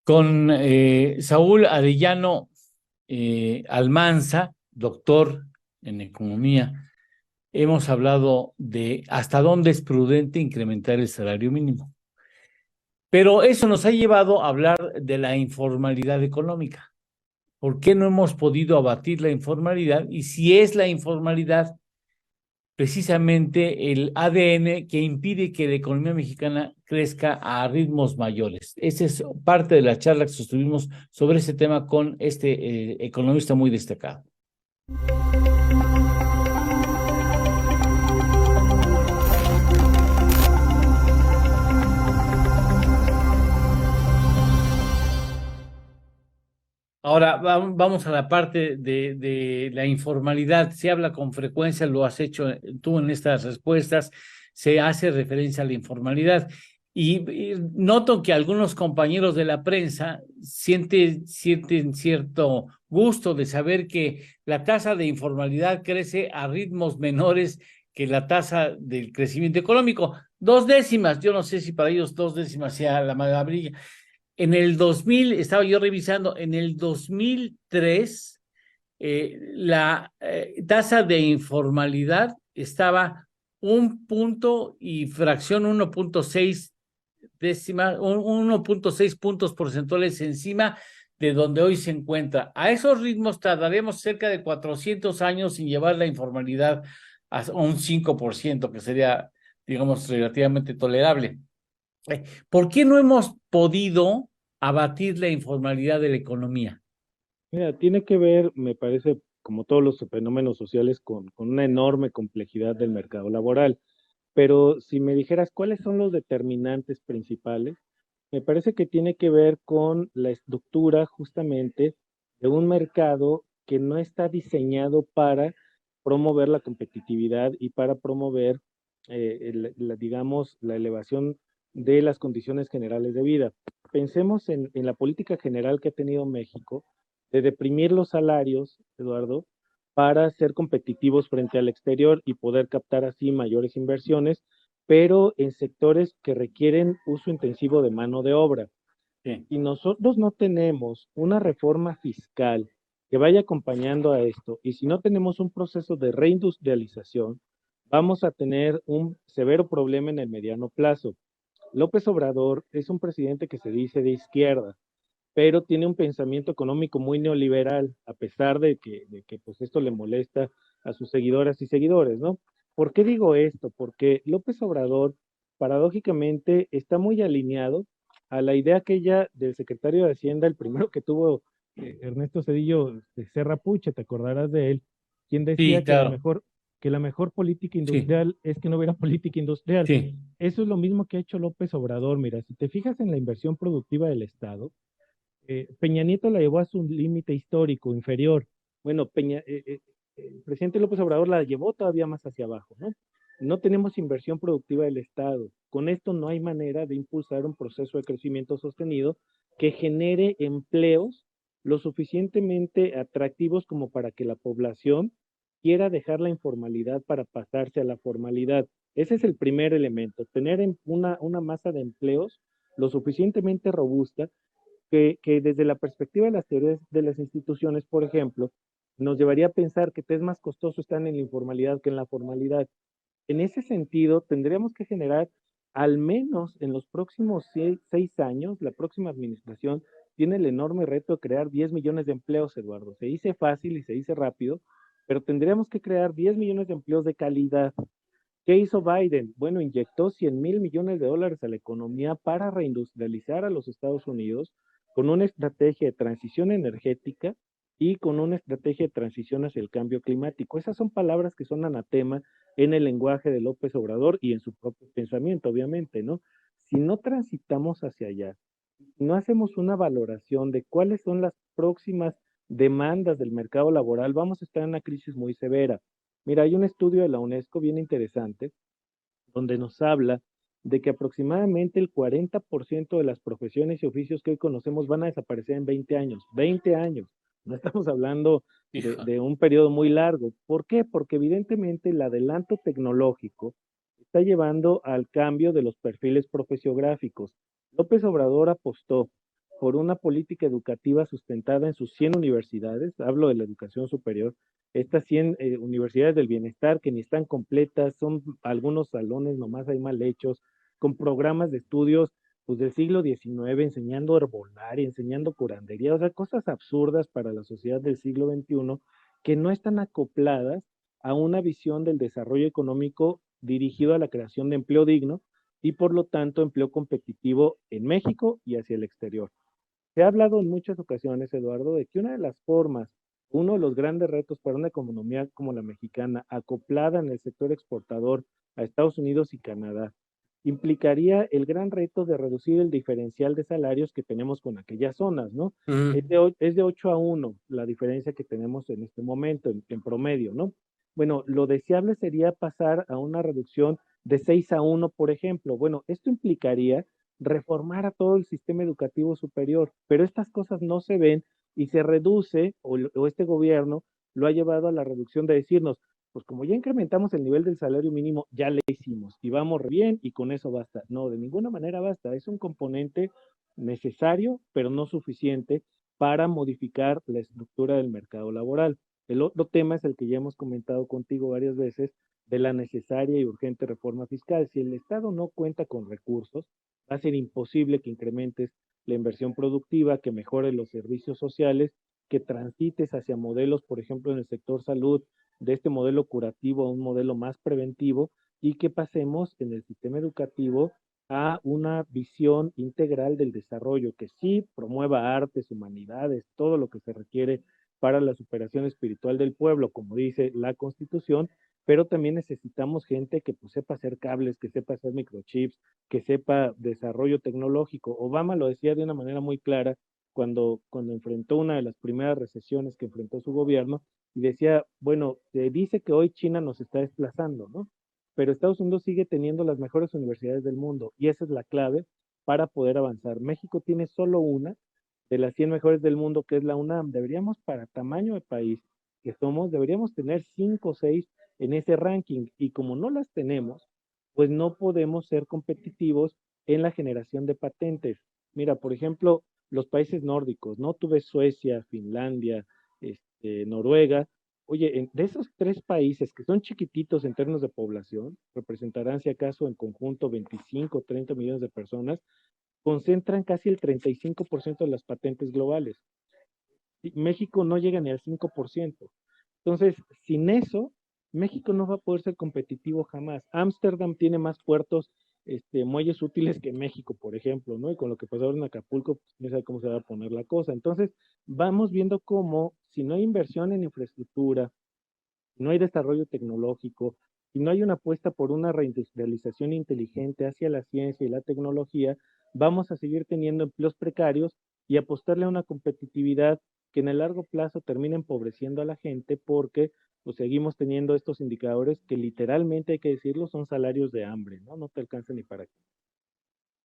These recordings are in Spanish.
Con Saúl Arellano Almanza, doctor en economía, hemos hablado de hasta dónde es prudente incrementar el salario mínimo. Pero eso nos ha llevado a hablar de la informalidad económica. ¿Por qué no hemos podido abatir la informalidad? Y si es la informalidad precisamente el ADN que impide que la economía mexicana crezca a ritmos mayores. Esa es parte de la charla que sostuvimos sobre ese tema con este economista muy destacado. Ahora vamos a la parte de la informalidad. Se habla con frecuencia, lo has hecho tú en estas respuestas, se hace referencia a la informalidad. Y noto que algunos compañeros de la prensa sienten cierto gusto de saber que la tasa de informalidad crece a ritmos menores que la tasa del crecimiento económico. Dos décimas, yo no sé si para ellos dos décimas sea la maravilla. En el 2000, estaba yo revisando, en el 2003, la tasa de informalidad estaba un punto y fracción 1.6 décimas, 1.6 puntos porcentuales encima de donde hoy se encuentra. A esos ritmos tardaremos cerca de 400 años sin llevar la informalidad a un 5%, que sería, digamos, relativamente tolerable. ¿Por qué no hemos podido abatir la informalidad de la economía? Mira, tiene que ver, me parece, como todos los fenómenos sociales, con una enorme complejidad del mercado laboral. Pero si me dijeras cuáles son los determinantes principales, me parece que tiene que ver con la estructura justamente de un mercado que no está diseñado para promover la competitividad y para promover, digamos, la elevación de las condiciones generales de vida. Pensemos en la política general que ha tenido México de deprimir los salarios, Eduardo, para ser competitivos frente al exterior y poder captar así mayores inversiones, pero en sectores que requieren uso intensivo de mano de obra. Sí. Si nosotros no tenemos una reforma fiscal que vaya acompañando a esto, y si no tenemos un proceso de reindustrialización, vamos a tener un severo problema en el mediano plazo. López Obrador es un presidente que se dice de izquierda, pero tiene un pensamiento económico muy neoliberal, a pesar de que pues esto le molesta a sus seguidoras y seguidores, ¿no? ¿Por qué digo esto? Porque López Obrador, paradójicamente, está muy alineado a la idea aquella del secretario de Hacienda, el primero que tuvo Ernesto Zedillo de Serra Puche, te acordarás de él, quien Sí, decía claro. que la mejor política Sí, industrial es que no hubiera política industrial. sí, Eso es lo mismo que ha hecho López Obrador. Mira, si te fijas en la inversión productiva del Estado, Peña Nieto la llevó a su límite histórico inferior. Bueno, el presidente López Obrador la llevó todavía más hacia abajo, ¿no? No tenemos inversión productiva del Estado. Con esto no hay manera de impulsar un proceso de crecimiento sostenido que genere empleos lo suficientemente atractivos como para que la población quiera dejar la informalidad para pasarse a la formalidad. Ese es el primer elemento, tener una masa de empleos lo suficientemente robusta que desde la perspectiva de las teorías de las instituciones, por ejemplo, nos llevaría a pensar que te es más costoso estar en la informalidad que en la formalidad. En ese sentido, tendríamos que generar, al menos en los próximos 6 años, la próxima administración tiene el enorme reto de crear 10 millones de empleos, Eduardo. Se dice fácil y se dice rápido, pero tendríamos que crear 10 millones de empleos de calidad. ¿Qué hizo Biden? Bueno, inyectó 100,000 millones de dólares a la economía para reindustrializar a los Estados Unidos con una estrategia de transición energética y con una estrategia de transición hacia el cambio climático. Esas son palabras que son anatema en el lenguaje de López Obrador y en su propio pensamiento, obviamente, ¿no? Si no transitamos hacia allá, no hacemos una valoración de cuáles son las próximas demandas del mercado laboral, vamos a estar en una crisis muy severa. Mira, hay un estudio de la UNESCO bien interesante donde nos habla de que aproximadamente el 40% de las profesiones y oficios que hoy conocemos van a desaparecer en 20 años. 20 años. No estamos hablando hijo. de un periodo muy largo. ¿Por qué? Porque evidentemente el adelanto tecnológico está llevando al cambio de los perfiles profesiográficos. López Obrador apostó por una política educativa sustentada en sus 100 universidades, hablo de la educación superior, estas 100 universidades del bienestar que ni están completas, son algunos salones nomás hay mal hechos, con programas de estudios pues del siglo XIX, enseñando herbolaria, enseñando curandería, o sea, cosas absurdas para la sociedad del siglo XXI que no están acopladas a una visión del desarrollo económico dirigido a la creación de empleo digno y por lo tanto empleo competitivo en México y hacia el exterior. Se ha hablado en muchas ocasiones, Eduardo, de que una de las formas, uno de los grandes retos para una economía como la mexicana, acoplada en el sector exportador a Estados Unidos y Canadá, implicaría el gran reto de reducir el diferencial de salarios que tenemos con aquellas zonas, ¿no? Ujú. Es de 8 a 1 la diferencia que tenemos en este momento, en promedio, ¿no? Bueno, lo deseable sería pasar a una reducción de 6 a 1, por ejemplo. Bueno, esto implicaría reformar a todo el sistema educativo superior, pero estas cosas no se ven y se reduce, o este gobierno lo ha llevado a la reducción de decirnos, pues como ya incrementamos el nivel del salario mínimo, ya le hicimos y vamos bien y con eso basta. No, de ninguna manera basta, es un componente necesario, pero no suficiente para modificar la estructura del mercado laboral. El otro tema es el que ya hemos comentado contigo varias veces, de la necesaria y urgente reforma fiscal. Si el Estado no cuenta con recursos, va a ser imposible que incrementes la inversión productiva, que mejore los servicios sociales, que transites hacia modelos, por ejemplo, en el sector salud, de este modelo curativo a un modelo más preventivo y que pasemos en el sistema educativo a una visión integral del desarrollo que sí promueva artes, humanidades, todo lo que se requiere para la superación espiritual del pueblo, como dice la Constitución, pero también necesitamos gente que pues, sepa hacer cables, que sepa hacer microchips, que sepa desarrollo tecnológico. Obama lo decía de una manera muy clara cuando enfrentó una de las primeras recesiones que enfrentó su gobierno y decía, bueno, se dice que hoy China nos está desplazando, ¿no? Pero Estados Unidos sigue teniendo las mejores universidades del mundo y esa es la clave para poder avanzar. México tiene solo una de las 100 mejores del mundo, que es la UNAM. Deberíamos, para tamaño de país que somos, deberíamos tener 5 o 6 en ese ranking y como no las tenemos, pues no podemos ser competitivos en la generación de patentes. Mira, por ejemplo, los países nórdicos, ¿no? Tú ves Suecia, Finlandia, Noruega. Oye, de esos tres países que son chiquititos en términos de población, representarán si acaso en conjunto 25 o 30 millones de personas, concentran casi el 35% de las patentes globales. Y México no llega ni al 5%. Entonces, sin eso, México no va a poder ser competitivo jamás. Ámsterdam tiene más puertos, muelles útiles que México, por ejemplo, ¿no? Y con lo que pasó ahora en Acapulco, pues no sabe cómo se va a poner la cosa. Entonces, vamos viendo cómo, si no hay inversión en infraestructura, no hay desarrollo tecnológico, si no hay una apuesta por una reindustrialización inteligente hacia la ciencia y la tecnología, vamos a seguir teniendo empleos precarios y apostarle a una competitividad que en el largo plazo termina empobreciendo a la gente porque pues seguimos teniendo estos indicadores que literalmente hay que decirlo son salarios de hambre, ¿no? No te alcanza ni para qué.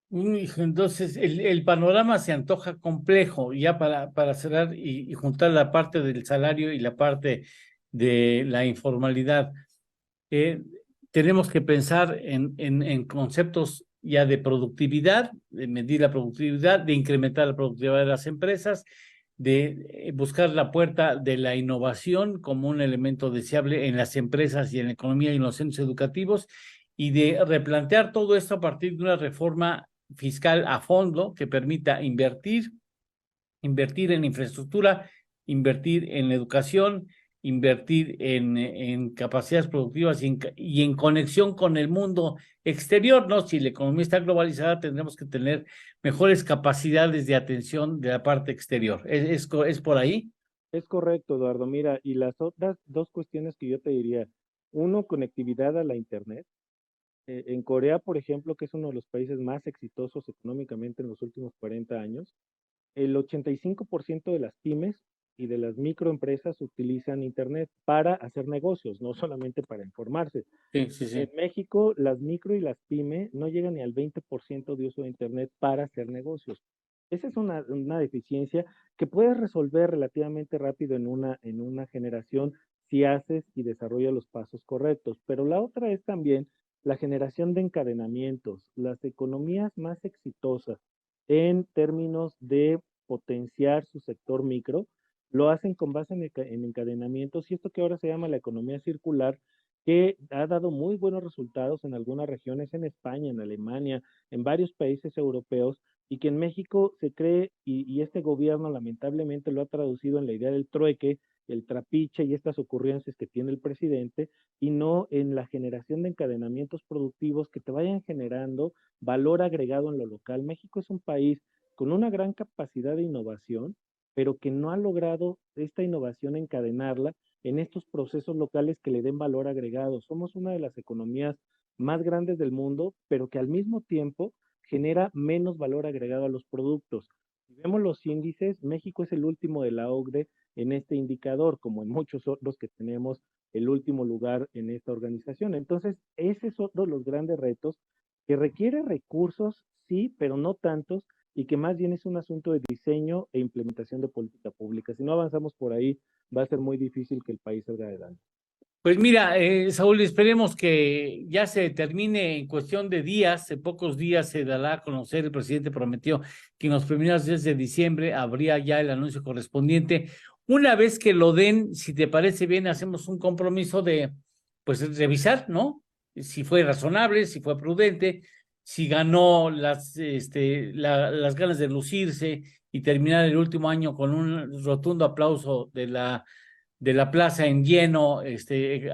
Uy, entonces el panorama se antoja complejo, ya para cerrar y juntar la parte del salario y la parte de la informalidad. eh, Tenemos que pensar en conceptos ya de productividad, de medir la productividad, de incrementar la productividad de las empresas, de buscar la puerta de la innovación como un elemento deseable en las empresas y en la economía y en los centros educativos, y de replantear todo esto a partir de una reforma fiscal a fondo que permita invertir en infraestructura, invertir en educación, invertir en capacidades productivas y en conexión con el mundo exterior, ¿no? Si la economía está globalizada, tendremos que tener mejores capacidades de atención de la parte exterior. ¿Es por ahí? Es correcto, Eduardo. Mira, y las otras dos cuestiones que yo te diría, uno, conectividad a la Internet. En Corea, por ejemplo, que es uno de los países más exitosos económicamente en los últimos 40 años, el 85% de las pymes y de las microempresas utilizan Internet para hacer negocios, no solamente para informarse. Sí, sí, En sí. México, las micro y las pymes no llegan ni al 20% de uso de Internet para hacer negocios. Esa es una deficiencia que puedes resolver relativamente rápido en una generación si haces y desarrollas los pasos correctos. Pero la otra es también la generación de encadenamientos. Las economías más exitosas en términos de potenciar su sector micro, lo hacen con base en encadenamientos y esto que ahora se llama la economía circular, que ha dado muy buenos resultados en algunas regiones, en España, en Alemania, en varios países europeos, y que en México se cree, y este gobierno lamentablemente lo ha traducido en la idea del trueque, el trapiche y estas ocurrencias que tiene el presidente, y no en la generación de encadenamientos productivos que te vayan generando valor agregado en lo local. México es un país con una gran capacidad de innovación, pero que no ha logrado esta innovación encadenarla en estos procesos locales que le den valor agregado. Somos una de las economías más grandes del mundo, pero que al mismo tiempo genera menos valor agregado a los productos. Si vemos los índices, México es el último de la OCDE en este indicador, como en muchos otros que tenemos el último lugar en esta organización. Entonces, ese es otro de los grandes retos que requiere recursos, sí, pero no tantos, y que más bien es un asunto de diseño e implementación de política pública. Si no avanzamos por ahí, va a ser muy difícil que el país salga adelante. Pues mira, Saúl, esperemos que ya se termine en cuestión de días, en pocos días se dará a conocer, el presidente prometió que en los primeros días de diciembre habría ya el anuncio correspondiente. Una vez que lo den, si te parece bien, hacemos un compromiso de, pues, revisar, ¿no? Si fue razonable, si fue prudente, si ganó las ganas de lucirse y terminar el último año con un rotundo aplauso de la plaza en lleno,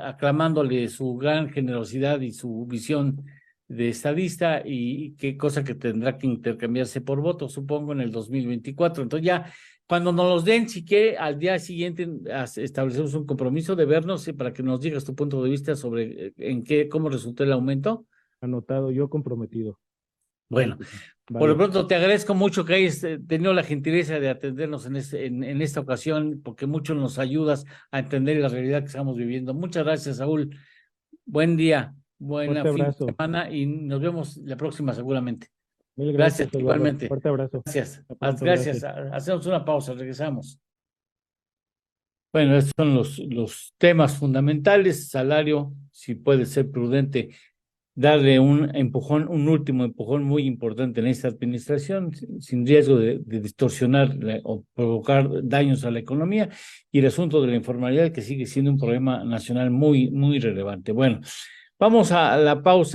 aclamándole su gran generosidad y su visión de estadista, y qué cosa que tendrá que intercambiarse por voto, supongo, en el 2024. Entonces ya, cuando nos los den, si quiere, al día siguiente establecemos un compromiso de vernos, para que nos digas tu punto de vista sobre cómo resultó el aumento. Anotado, yo comprometido. Claro Bueno, que sí. por lo Vale. pronto te agradezco mucho que hayas tenido la gentileza de atendernos en esta ocasión, porque mucho nos ayudas a entender la realidad que estamos viviendo. Muchas gracias, Saúl. Buen día, buena Fuerte fin de abrazo. semana y nos vemos la próxima seguramente. Mil Gracias, gracias, Eduardo. igualmente. Fuerte abrazo. Gracias. Hasta pronto, Gracias. gracias. Hacemos una pausa, regresamos. Bueno, estos son los temas fundamentales. Salario, si puede ser prudente darle un empujón, un último empujón muy importante en esta administración, sin riesgo de distorsionar o provocar daños a la economía, y el asunto de la informalidad, que sigue siendo un problema nacional muy, muy relevante. Bueno, vamos a la pausa.